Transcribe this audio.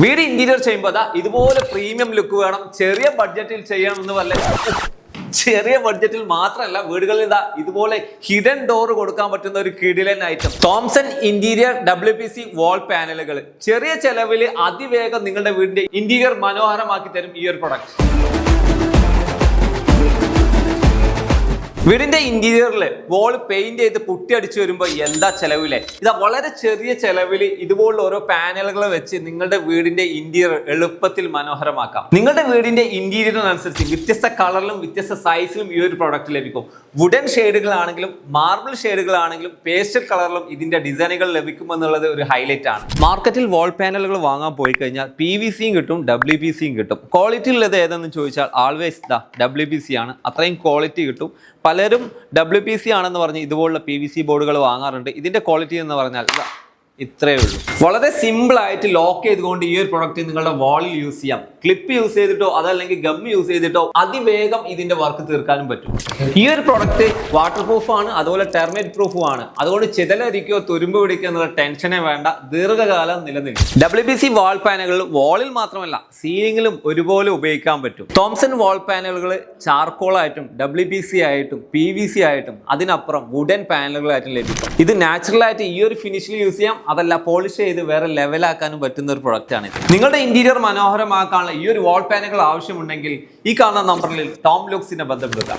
വീട് ഇന്റീരിയർ ചെയ്യുമ്പോൾ ഇതുപോലെ പ്രീമിയം ലുക്ക് വേണം, ചെറിയ ബഡ്ജറ്റിൽ ചെയ്യണം എന്ന് വല്ല ചെറിയ ബഡ്ജറ്റിൽ മാത്രമല്ല, വീടുകളിൽ ഇതുപോലെ ഹിഡൻ ഡോർ കൊടുക്കാൻ പറ്റുന്ന ഒരു കിടിലൻ ഐറ്റം തോംസൺ ഇന്റീരിയർ WPC വാൾ പാനലുകൾ. ചെറിയ ചെലവിൽ അതിവേഗം നിങ്ങളുടെ വീടിന്റെ ഇന്റീരിയർ മനോഹരമാക്കി തരും ഈ ഒരു പ്രൊഡക്റ്റ്. വീടിന്റെ ഇന്റീരിയറിൽ വോൾ പെയിന്റ് ചെയ്ത് പുട്ടി അടിച്ചു വരുമ്പോൾ എന്താ ചെലവില്ലേ? വളരെ ചെറിയ ചെലവിൽ ഇതുപോലുള്ള ഓരോ പാനലുകൾ വെച്ച് നിങ്ങളുടെ വീടിന്റെ ഇന്റീരിയർ എളുപ്പത്തിൽ മനോഹരമാക്കാം. നിങ്ങളുടെ വീടിന്റെ ഇന്റീരിയറിനനുസരിച്ച് വ്യത്യസ്ത കളറിലും വ്യത്യസ്ത സൈസിലും ഈ ഒരു പ്രൊഡക്റ്റ് ലഭിക്കും. വുഡൻ ഷെയ്ഡുകളാണെങ്കിലും മാർബിൾ ഷെയ്ഡുകളാണെങ്കിലും പേസ്റ്റൽ കളറിലും ഇതിന്റെ ഡിസൈനുകൾ ലഭിക്കുമെന്നുള്ളത് ഒരു ഹൈലൈറ്റ് ആണ്. മാർക്കറ്റിൽ വാൾ പാനലുകൾ വാങ്ങാൻ പോയി കഴിഞ്ഞാൽ PVCയും കിട്ടും, WPCയും കിട്ടും. ക്വാളിറ്റി ഉള്ളത് ഏതെന്ന് ചോദിച്ചാൽ ആൾവേസ് WPC ആണ്. അത്രയും ക്വാളിറ്റി കിട്ടും. പലരും WPC ആണെന്ന് പറഞ്ഞ് ഇതുപോലുള്ള PVC ബോർഡുകൾ വാങ്ങാറുണ്ട്. ഇതിന്റെ ക്വാളിറ്റി എന്ന് പറഞ്ഞാൽ ഇത്രയേ ഉള്ളൂ. വളരെ സിമ്പിൾ ആയിട്ട് ലോക്ക് ചെയ്തുകൊണ്ട് ഈ ഒരു പ്രൊഡക്റ്റ് നിങ്ങളുടെ വാളിൽ യൂസ് ചെയ്യാം. ക്ലിപ്പ് യൂസ് ചെയ്തിട്ടോ അതല്ലെങ്കിൽ ഗം യൂസ് ചെയ്തിട്ടോ അതിവേഗം ഇതിന്റെ വർക്ക് തീർക്കാനും പറ്റും. ഈ ഒരു പ്രൊഡക്റ്റ് വാട്ടർ പ്രൂഫ് ആണ്, അതുപോലെ ടെർമൈറ്റ് പ്രൂഫും ആണ്. അതുകൊണ്ട് ചിതലരിക്കോ തുരുമ്പ് പിടിക്കോ എന്നുള്ള ടെൻഷനേ വേണ്ട, ദീർഘകാലം നിലനിൽക്കും. WPC വാൾ പാനലുകൾ വാളിൽ മാത്രമല്ല സീലിംഗിലും ഒരുപോലെ ഉപയോഗിക്കാൻ പറ്റും. തോംസൺ വാൾ പാനലുകൾ ചാർക്കോൾ ആയിട്ടും WPC ആയിട്ടും PVC ആയിട്ടും അതിനപ്പുറം വുഡൻ പാനലുകളായിട്ടും ലഭിക്കും. ഇത് നാച്ചുറൽ ആയിട്ട് ഈ ഒരു ഫിനിഷിൽ യൂസ് ചെയ്യാം, അതല്ല പോളിഷ് ചെയ്ത് വേറെ ലെവലാക്കാനും പറ്റുന്ന ഒരു പ്രൊഡക്റ്റ് ആണ്. നിങ്ങളുടെ ഇന്റീരിയർ മനോഹരമാക്കാനുള്ള ഈ ഒരു വാൾ പാനലുകൾ ആവശ്യമുണ്ടെങ്കിൽ ഈ കാണുന്ന നമ്പറിൽ ടോം ലുക്സിനെ ബന്ധപ്പെടുക.